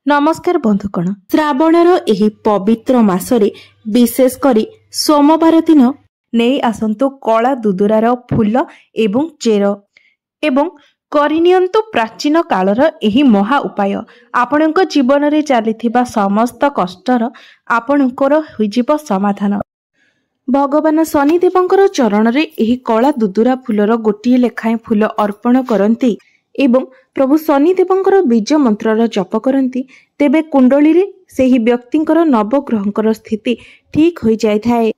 नमस्कार बंधुगण, श्रावणर एही पवित्र मासरे विशेष करी सोमवार दिन नहीं आसंतु कला दुदुरार फूल एवं चेर एवं करिनियंतु प्राचीन कालर एही महा उपाय आपणक जीवन रे चलीथिबा समस्त कष्टर आपणकर होइजिब समाधान। भगवान शनिदेवंकर चरण रे एही कला दुदुरा फूलर गोटिए लेखाएं फूल अर्पण करती एवं प्रभु शनिदेवंकर बीज मंत्रर जप करती तेबे कुंडली रे सेही व्यक्तिंकर नवग्रहंकर स्थिति ठीक हो जाय थाए।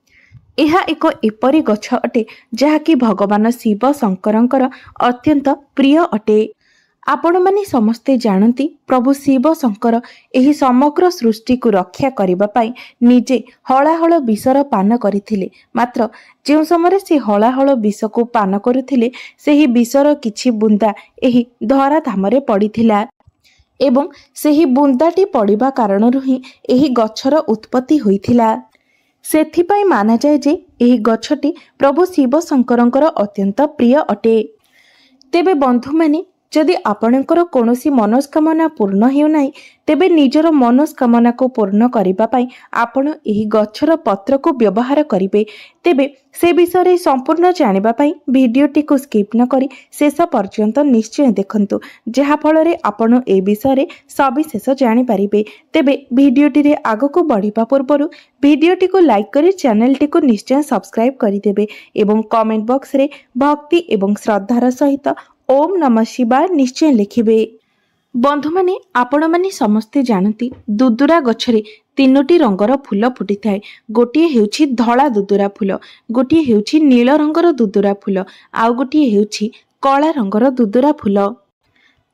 यह एक एपरी गछ अटे जहाँकि भगवान शिव शंकरंकर अत्यंत प्रिय अटे। आपण माने समस्ते जानती प्रभु शिव शंकर एही समग्र सृष्टि को रक्षा करिबा पाई निजे हलाहल विषर पान करथिले। मात्र जो समय से हलाहल विष को पान करुथिले सेही विषर किछि बुंदा एही धरा धामरे पड़िथिला एवं सेही बुंदाटी पड़िबा कारणरु ही एही गछर उत्पत्ति होइथिला। सेथिपाई माना जाए जे एही गछटी प्रभु शिव शंकरंकर अत्यंत प्रिय अटे। तेबे बंधु माने जदि आपणकर कौनसी मनोस्कामना पूर्ण हेउ नाही तेबे निजर मनोस्कामना को पूर्ण करिबा पाई आपण एही गछर पत्र को व्यवहार करिवे। तेबे से विषय संपूर्ण जानिबा पाई भिडियोटी को स्किप न करी शेष पर्यंत निश्चय देखंतु, जहा फल रे आपण ए विषय सविशेष जानि पारिबे। तेबे भिडियोटी रे आगो को बढ़िबा पूर्वरु भिडियोटी को लाइक करी चैनलटी को निश्चय सब्सक्राइब करि देबे एवं कमेंट बॉक्स रे भक्ति एवं श्रद्धार सहित ओम नमः शिवाय निश्चय लिखिबे। बंधु माने आपण माने समस्ते जानती दुदुरा गछरे तीनोटी रंगर फूल फुटी थाए। गोटिए हेउछि धला दुदुरा फूल, गोटिए हेउछि नील रंगर दुदुरा फूल, आउ गोटिए हेउछि कला रंगर दुदुरा फूल।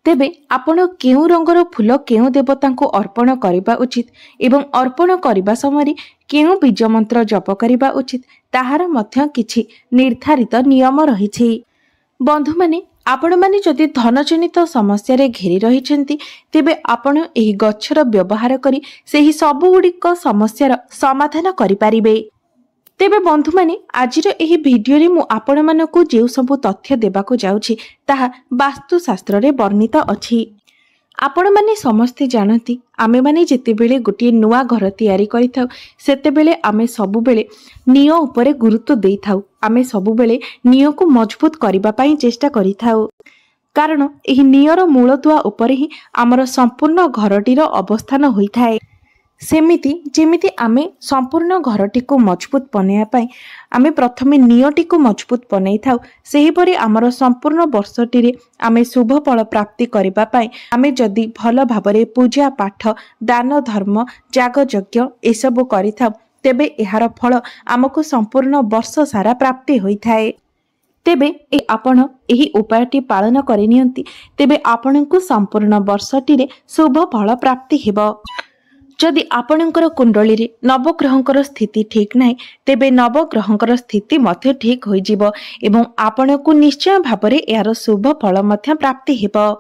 तेबे आपण केउ रंगर फूल केउ देवतांको अर्पण करिबा उचित एवं अर्पण करिबा समय केउ बीज मंत्र जप करिबा उचित ताहार मध्य किछि निर्धारित नियम रहिछि। बंधु माने आपण माने जदि धनजनित समस्या रे घेरी रहिछंती तेबे आपण एही गछर व्यवहार करी सेही सबु गुडिक समस्यार समाधान करि पारिबे। तेबे बंधु माने आजिर एही भिडियो रे मु आपण मानकु जेउ सबु तथ्य देबाकु जाउछि ताहा वास्तु शास्त्र रे वर्णित अछि। आपण माने समस्ते जानती आमे माने जेते बेले गोटे नुआ घर तैयारी करिथाउ सेते बेले आमे सबु बेले नियो उपरे गुरुत्व देइथाउ। आमे सबु बेले नियो को मजबूत करिबा पाई चेष्टा करिथाउ, कारण एही नियर मूलदुआ उपरे ही आमर संपूर्ण घरटीर अवस्थान होइथाए। सेमिति जेमिति आमे संपूर्ण घरटी को मजबूत बनेया पाई आमे प्रथमे नियोटी को मजबूत बनै थाउ, सेही परि आमर संपूर्ण वर्षटी रे आमे शुभ फल प्राप्ति करिबा पाई आमे जदि भल भाबरे पूजा पाठ दान धर्म जाग यज्ञ एसबु करिथाउ तेबे एहार फल आमको संपूर्ण वर्ष सारा प्राप्ति होइथाए। तेबे आपण एही उपायटी पालन करिनियंती तेबे आपणको संपूर्ण वर्षटी रे शुभ फल प्राप्ति हेबो। जदि आपणकर कुंडली रे नवग्रहंकर स्थिति ठीक नाही तेबे नवग्रहंकर स्थिति मध्य ठीक होई जिवो एवं आपणको निश्चय भाबरे यार शुभ फल मध्य प्राप्ति हेबो।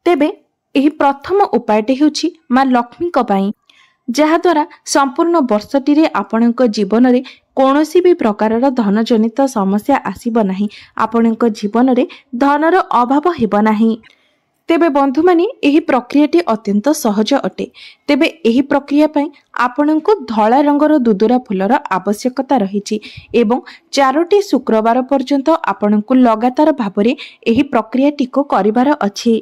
तेबे एही प्रथम उपायटी हेउछि मां लक्ष्मी को पई, जहा द्वारा संपूर्ण वर्षटी रे आपणक जीवन रे कोनोसी भी प्रकारर धन जनित समस्या आसीब नाही, आपणक जीवन रे धनर अभाव हेबो नाही। तेबे बंधु माने एही प्रक्रियाटी अत्यंत सहज अटे। तेबे एही प्रक्रिया पई आपणको धला रंगर दुदुरा फूलर आवश्यकता रहिछि एवं 4टी शुक्रवार पर्यंत आपणको लगातार भाबरे एही प्रक्रियाटी को करिवार अछि।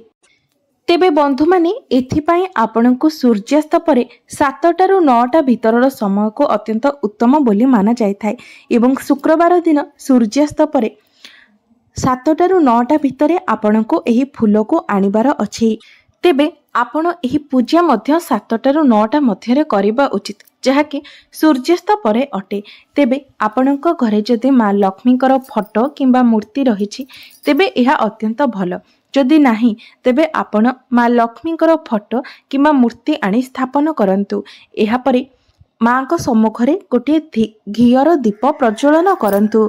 तेबे बंधु माने एथिपाई आपणको सूर्यास्त परे 7टारु 9टा भितरर समय को अत्यंत उत्तम बोली माना जायथाय एवं शुक्रवार दिन सूर्यास्त परे 7टारु 9टा भितरे आपणको एही फूल को आनिबार अछि। तेबे आपण एही पूजा मध्य 7टारु 9टा मध्यरे करिबा उचित, जहाँकि सूर्यास्त परे अटे। तेबे आपणको घरे जदि मां लक्ष्मीकर फोटो किंबा मूर्ति रहिछि तेबे एहा अत्यंत भल। जदि नाही तेबे आपण मां लक्ष्मीकर फोटो किंबा मूर्ति आनी स्थापन करंतु। एहा परे मां को सम्मुखरे गोटे घियर दीप प्रज्वलन करंतु।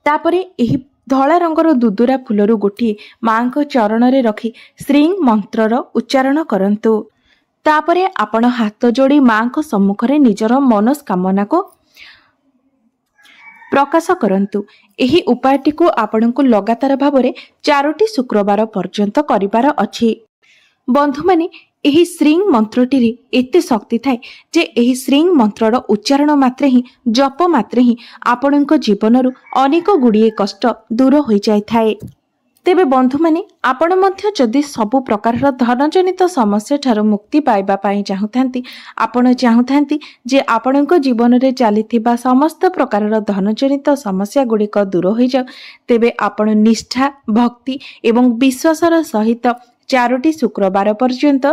तापरे एही धला रंगर दुदुरा फूलरु गोटे मां को चरण रे रखी श्री मंत्रर उच्चारण करंतु। तापरे आपण हाथ जोड़ी मां को सम्मुखरे निजर मनोस्कामना को प्रकाश करंतु। एही उपायटी को आपणको लगातार भाबरे 4टी शुक्रवार पर्यंत करिवार अछि। बंधु माने ଏହି ଶ୍ରୀଂ ମନ୍ତ୍ରଟିରେ ଏତେ ଶକ୍ତି ଥାଏ ଯେ ଏହି ଶ୍ରୀଂ ମନ୍ତ୍ରର ଉଚ୍ଚାରଣ ମାତ୍ରେ ହିଁ ଜପ ମାତ୍ରେ ହିଁ ଆପଣଙ୍କ ଜୀବନରୁ ଅନେକ ଗୁଡ଼ିଏ କଷ୍ଟ ଦୂର ହୋଇଯାଇଥାଏ। ତେବେ ବନ୍ଧୁମାନେ, ଆପଣ ମଧ୍ୟ ଯଦି ସବୁ ପ୍ରକାରର ଧନଜନିତ ସମସ୍ୟା ଠାରୁ ମୁକ୍ତି ପାଇବା ପାଇଁ ଚାହୁଁଥାନ୍ତି, ଆପଣ ଚାହୁଁଥାନ୍ତି ଯେ ଆପଣଙ୍କ ଜୀବନରେ ଚାଲିଥିବା ସମସ୍ତ ପ୍ରକାରର ଧନଜନିତ ସମସ୍ୟା ଗୁଡ଼ିକ ଦୂର ହୋଇଯାଉ, ତେବେ ଆପଣ ନିଷ୍ଠା, ଭକ୍ତି ଏବଂ ବିଶ୍ୱାସର ସହିତ 4ଟି ଶୁକ୍ରବାର ପର୍ଯ୍ୟନ୍ତ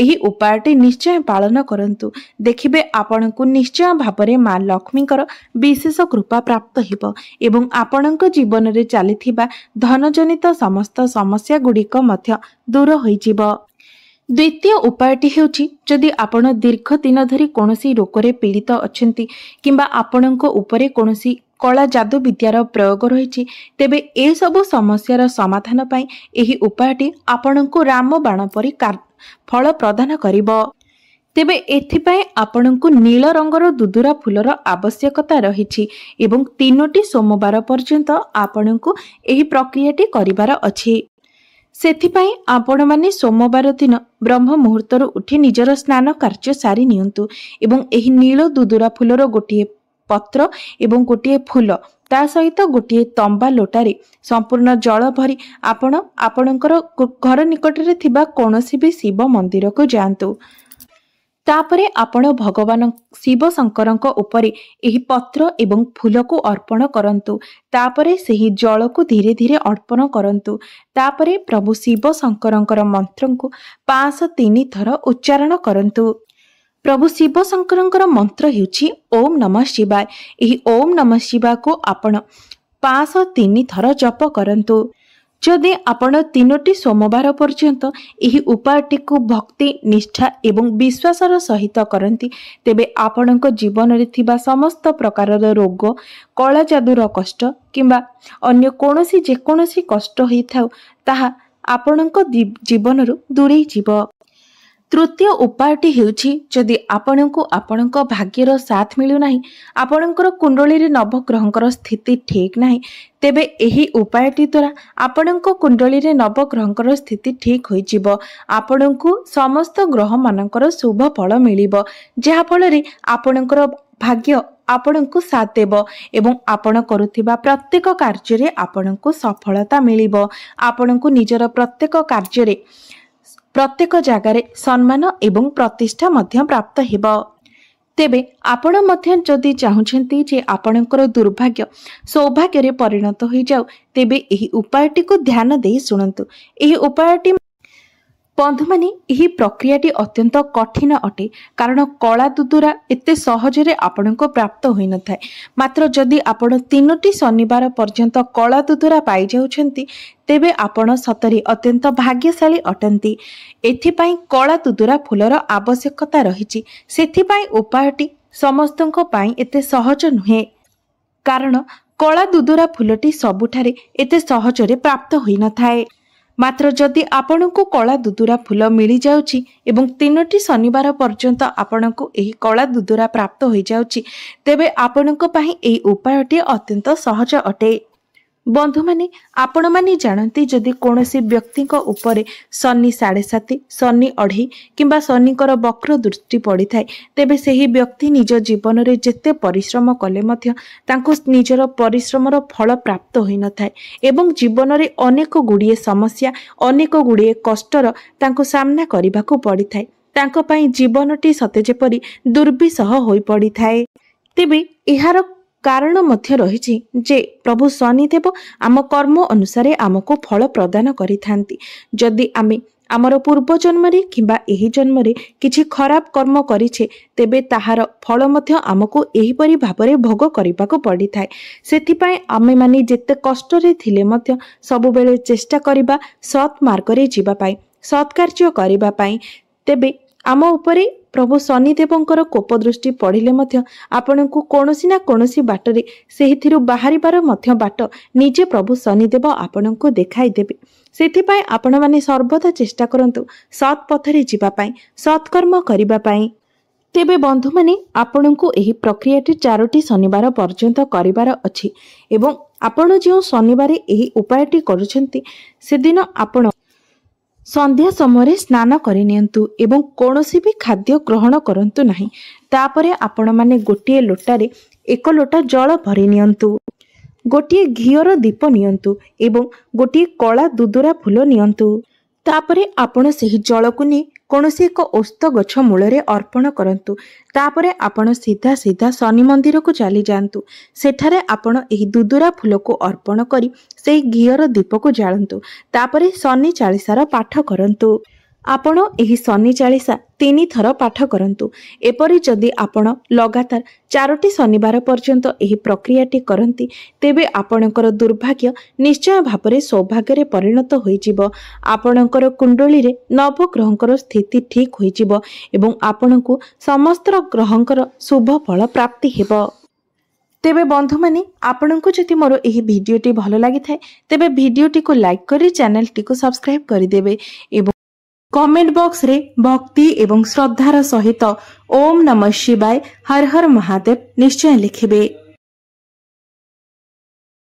ଏହି ଉପାୟଟି ନିଶ୍ଚୟ ପାଳନ କରନ୍ତୁ। ଦେଖିବେ ଆପଣଙ୍କୁ ନିଶ୍ଚୟ ଭାବରେ ମା ଲକ୍ଷ୍ମୀଙ୍କର ବିଶେଷ କୃପା ପ୍ରାପ୍ତ ହେବ ଏବଂ ଆପଣଙ୍କ ଜୀବନରେ ଚାଲିଥିବା ଧନଜନିତ ସମସ୍ତ ସମସ୍ୟା ଗୁଡ଼ିକ ମଧ୍ୟ ଦୂର ହୋଇଯିବ। ଦ୍ୱିତୀୟ ଉପାୟଟି ହେଉଛି, ଯଦି ଆପଣ ଦୀର୍ଘ ଦିନ ଧରି କୌଣସି ରୋଗରେ ପୀଡ଼ିତ ଅଛନ୍ତି କିମ୍ବା ଆପଣଙ୍କ ଉପରେ କୌଣସି କଳା ଯାଦୁ ବିଦ୍ୟାର ପ୍ରୟୋଗ ରହିଛି, ତେବେ ଏସବୁ ସମସ୍ୟାର ସମାଧାନ ପାଇଁ ଏହି ଉପାୟଟି ଆପଣଙ୍କୁ ରାମବାଣ ପରି ଫଳ ପ୍ରଦାନ କରିବ। ତେବେ ଏଥିପାଇଁ ଆପଣଙ୍କୁ ନୀଳ ରଙ୍ଗର ଦୁଦୁରା ଫୁଲର ଆବଶ୍ୟକତା ରହିଛି ଏବଂ 3ଟି ସୋମବାର ପର୍ଯ୍ୟନ୍ତ ଆପଣଙ୍କୁ ଏହି ପ୍ରକ୍ରିୟାଟି କରିବାର ଅଛି। ସେଥିପାଇଁ ଆପଣମାନେ ସୋମବାର ଦିନ ବ୍ରହ୍ମ ମୁହୂର୍ତ୍ତରୁ ଉଠି ନିଜର ସ୍ନାନ କାର୍ଯ୍ୟ ସାରି ନିଅନ୍ତୁ ଏବଂ ଏହି ନୀଳ ଦୁଦୁରା ଫୁଲର ଗୋଟିଏ ପତ୍ର ଏବଂ ଗୋଟିଏ ଫୁଲ ତା ସହିତ ଗୋଟିଏ ତମ୍ବା ଲୋଟାରେ ସମ୍ପୂର୍ଣ୍ଣ ଜଳ ଭରି ଆପଣ ଆପଣଙ୍କର ଘର ନିକଟରେ ଥିବା କୌଣସି ବି ଶିବ ମନ୍ଦିରକୁ ଯାଆନ୍ତୁ। ତାପରେ ଆପଣ ଭଗବାନ ଶିବ ଶଙ୍କରଙ୍କ ଉପରେ ଏହି ପତ୍ର ଏବଂ ଫୁଲକୁ ଅର୍ପଣ କରନ୍ତୁ। ତାପରେ ସେହି ଜଳକୁ ଧୀରେ ଧୀରେ ଅର୍ପଣ କରନ୍ତୁ। ତାପରେ ପ୍ରଭୁ ଶିବ ଶଙ୍କରଙ୍କର ମନ୍ତ୍ରକୁ 503 ଥର ଉଚ୍ଚାରଣ କରନ୍ତୁ। ପ୍ରଭୁ ଶିବ ଶଙ୍କରଙ୍କର ମନ୍ତ୍ର ହେଉଛି ଓମ୍ ନମଃ ଶିବାୟ। ଏହି ଓମ୍ ନମଃ ଶିବାୟକୁ ଆପଣ 503 ଥର ଜପ କରନ୍ତୁ। ଯଦି ଆପଣ 3ଟି ସୋମବାର ପର୍ଯ୍ୟନ୍ତ ଏହି ଉପାୟଟିକୁ ଭକ୍ତି, ନିଷ୍ଠା ଏବଂ ବିଶ୍ୱାସର ସହିତ କରନ୍ତି, ତେବେ ଆପଣଙ୍କ ଜୀବନରେ ଥିବା ସମସ୍ତ ପ୍ରକାରର ରୋଗ, କଳା ଯାଦୁର କଷ୍ଟ କିମ୍ବା ଅନ୍ୟ କୌଣସି ଯେକୌଣସି କଷ୍ଟ ହୋଇଥାଉ ତାହା ଆପଣଙ୍କ ଜୀବନରୁ ଦୂରେଇ ଯିବ। ତୃତୀୟ ଉପାୟଟି ହେଉଛି, ଯଦି ଆପଣଙ୍କୁ ଆପଣଙ୍କ ଭାଗ୍ୟର ସାଥ ମିଳୁନାହିଁ, ଆପଣଙ୍କର କୁଣ୍ଡଳୀରେ ନବଗ୍ରହଙ୍କର ସ୍ଥିତି ଠିକ୍ ନାହିଁ, ତେବେ ଏହି ଉପାୟଟି ଦ୍ୱାରା ଆପଣଙ୍କ କୁଣ୍ଡଳୀରେ ନବଗ୍ରହଙ୍କର ସ୍ଥିତି ଠିକ୍ ହୋଇଯିବ। ଆପଣଙ୍କୁ ସମସ୍ତ ଗ୍ରହମାନଙ୍କର ଶୁଭ ଫଳ ମିଳିବ, ଯାହାଫଳରେ ଆପଣଙ୍କର ଭାଗ୍ୟ ଆପଣଙ୍କୁ ସାଥ ଦେବ ଏବଂ ଆପଣ କରୁଥିବା ପ୍ରତ୍ୟେକ କାର୍ଯ୍ୟରେ ଆପଣଙ୍କୁ ସଫଳତା ମିଳିବ। ଆପଣଙ୍କୁ ନିଜର ପ୍ରତ୍ୟେକ କାର୍ଯ୍ୟରେ, ପ୍ରତ୍ୟେକ ଜାଗାରେ ସମ୍ମାନ ଏବଂ ପ୍ରତିଷ୍ଠା ମଧ୍ୟ ପ୍ରାପ୍ତ ହେବ। ତେବେ ଆପଣ ମଧ୍ୟ ଯଦି ଚାହୁଁଛନ୍ତି ଯେ ଆପଣଙ୍କର ଦୁର୍ଭାଗ୍ୟ ସୌଭାଗ୍ୟରେ ପରିଣତ ହୋଇଯାଉ, ତେବେ ଏହି ଉପାୟଟିକୁ ଧ୍ୟାନ ଦେଇ ଶୁଣନ୍ତୁ। ଏହି ଉପାୟଟି ବନ୍ଧୁମାନେ, ଏହି ପ୍ରକ୍ରିୟାଟି ଅତ୍ୟନ୍ତ କଠିନ ଅଟେ, କାରଣ କଳା ଦୁଦୁରା ଏତେ ସହଜରେ ଆପଣଙ୍କୁ ପ୍ରାପ୍ତ ହୋଇନଥାଏ। ମାତ୍ର ଯଦି ଆପଣ 3ଟି ଶନିବାର ପର୍ଯ୍ୟନ୍ତ କଳା ଦୁଦୁରା ପାଇଯାଉଛନ୍ତି, ତେବେ ଆପଣ ସତରେ ଅତ୍ୟନ୍ତ ଭାଗ୍ୟଶାଳୀ ଅଟନ୍ତି। ଏଥିପାଇଁ କଳା ଦୁଦୁରା ଫୁଲର ଆବଶ୍ୟକତା ରହିଛି। ସେଥିପାଇଁ ଉପାୟଟି ସମସ୍ତଙ୍କ ପାଇଁ ଏତେ ସହଜ ନୁହେଁ, କାରଣ କଳା ଦୁଦୁରା ଫୁଲଟି ସବୁଠାରେ ଏତେ ସହଜରେ ପ୍ରାପ୍ତ ହୋଇନଥାଏ। ମାତ୍ର ଯଦି ଆପଣଙ୍କୁ କଳା ଦୁଦୁରା ଫୁଲ ମିଳିଯାଉଛି ଏବଂ 3ଟି ଶନିବାର ପର୍ଯ୍ୟନ୍ତ ଆପଣଙ୍କୁ ଏହି କଳା ଦୁଦୁରା ପ୍ରାପ୍ତ ହୋଇଯାଉଛି, ତେବେ ଆପଣଙ୍କ ପାଇଁ ଏହି ଉପାୟଟି ଅତ୍ୟନ୍ତ ସହଜ ଅଟେ। ବନ୍ଧୁମାନେ, ଆପଣମାନେ ଜାଣନ୍ତି, ଯଦି କୌଣସି ବ୍ୟକ୍ତିଙ୍କ ଉପରେ ଶନି 7.5, ଶନି 2.5 କିମ୍ବା ଶନିଙ୍କର ବକ୍ର ଦୃଷ୍ଟି ପଡ଼ିଥାଏ, ତେବେ ସେହି ବ୍ୟକ୍ତି ନିଜ ଜୀବନରେ ଯେତେ ପରିଶ୍ରମ କଲେ ମଧ୍ୟ ତାଙ୍କୁ ନିଜର ପରିଶ୍ରମର ଫଳ ପ୍ରାପ୍ତ ହୋଇନଥାଏ ଏବଂ ଜୀବନରେ ଅନେକ ଗୁଡ଼ିଏ ସମସ୍ୟା, ଅନେକ ଗୁଡ଼ିଏ କଷ୍ଟର ତାଙ୍କୁ ସାମ୍ନା କରିବାକୁ ପଡ଼ିଥାଏ। ତାଙ୍କ ପାଇଁ ଜୀବନଟି ସତେ ଯେପରି ଦୁର୍ବିସହ ହୋଇପଡ଼ିଥାଏ। ତେବେ ଏହାର କାରଣ ମଧ୍ୟ ରହିଛି ଯେ ପ୍ରଭୁ ଶନିଦେବ ଆମ କର୍ମ ଅନୁସାରେ ଆମକୁ ଫଳ ପ୍ରଦାନ କରିଥାନ୍ତି। ଯଦି ଆମେ ଆମର ପୂର୍ବ ଜନ୍ମରେ କିମ୍ବା ଏହି ଜନ୍ମରେ କିଛି ଖରାପ କର୍ମ କରିଛେ, ତେବେ ତାହାର ଫଳ ମଧ୍ୟ ଆମକୁ ଏହିପରି ଭାବରେ ଭୋଗ କରିବାକୁ ପଡ଼ିଥାଏ। ସେଥିପାଇଁ ଆମେମାନେ ଯେତେ କଷ୍ଟରେ ଥିଲେ ମଧ୍ୟ ସବୁବେଳେ ଚେଷ୍ଟା କରିବା ସତ୍ ମାର୍ଗରେ ଯିବା ପାଇଁ, ସତ୍ କାର୍ଯ୍ୟ କରିବା ପାଇଁ। ତେବେ ଆମ ଉପରେ ପ୍ରଭୁ ଶନିଦେବଙ୍କର କୋପ ଦୃଷ୍ଟି ପଡ଼ିଲେ ମଧ୍ୟ ଆପଣଙ୍କୁ କୌଣସି ନା କୌଣସି ବାଟରେ ସେହିଥିରୁ ବାହାରିବାର ମଧ୍ୟ ବାଟ ନିଜେ ପ୍ରଭୁ ଶନିଦେବ ଆପଣଙ୍କୁ ଦେଖାଇ ଦେବେ। ସେଥିପାଇଁ ଆପଣମାନେ ସର୍ବଦା ଚେଷ୍ଟା କରନ୍ତୁ ସତ୍ ପଥରେ ଯିବା ପାଇଁ, ସତ୍କର୍ମ କରିବା ପାଇଁ। ତେବେ ବନ୍ଧୁମାନେ, ଆପଣଙ୍କୁ ଏହି ପ୍ରକ୍ରିୟାଟି 4ଟି ଶନିବାର ପର୍ଯ୍ୟନ୍ତ କରିବାର ଅଛି ଏବଂ ଆପଣ ଯେଉଁ ଶନିବାରେ ଏହି ଉପାୟଟି କରୁଛନ୍ତି, ସେଦିନ ଆପଣ संध्या समय स्नान करनियंतु एवं कौनसी भी खाद्य ग्रहण करंतु नहीं। तापरे आपण माने गोटिए लोटारे 1 लोटा जल भरी नियंतु। गोटिए घीर दीप नियंतु एवं गोटिए कला दुदुरा फूल नियंतु। तापरे आपण सही जल को नहीं कौनसी एक ओस्त गछ मूल अर्पण करंतु। तापरे आपण सीधा सीधा शनि मंदिर को चली जातु। सेठारे आपण एही दुदुरा फूल को अर्पण करी से घीर दीप को जालंतु। तापरे शनि चालीसार पाठ करंतु। आपण एही शनि चालीसा 3 थर पाठ करंतु। एपरि जदि आपण लगातार 4टी शनिवार पर्यंत एही प्रक्रियाटी करंती तेबे आपणकर दुर्भाग्य निश्चय भाବରେ सौभाग्य परिणत होइजिबो। आपणकर कुंडली रे नवग्रहंकर स्थिति ठीक होइजिबो एवं आपणको समस्त ग्रहंकर शुभ फल प्राप्ति हेबो। तेबे बंधु माने आपणको जति मोर एही भिडियोटी भलो लागि थाए तेबे भिडियोटी को लाइक करी चैनल टी को सब्सक्राइब करि देबे एवं कमेंट बॉक्स रे भक्ति एवं श्रद्धार सहित ओम नमः शिवाय हर हर महादेव निश्चय लिखिबे।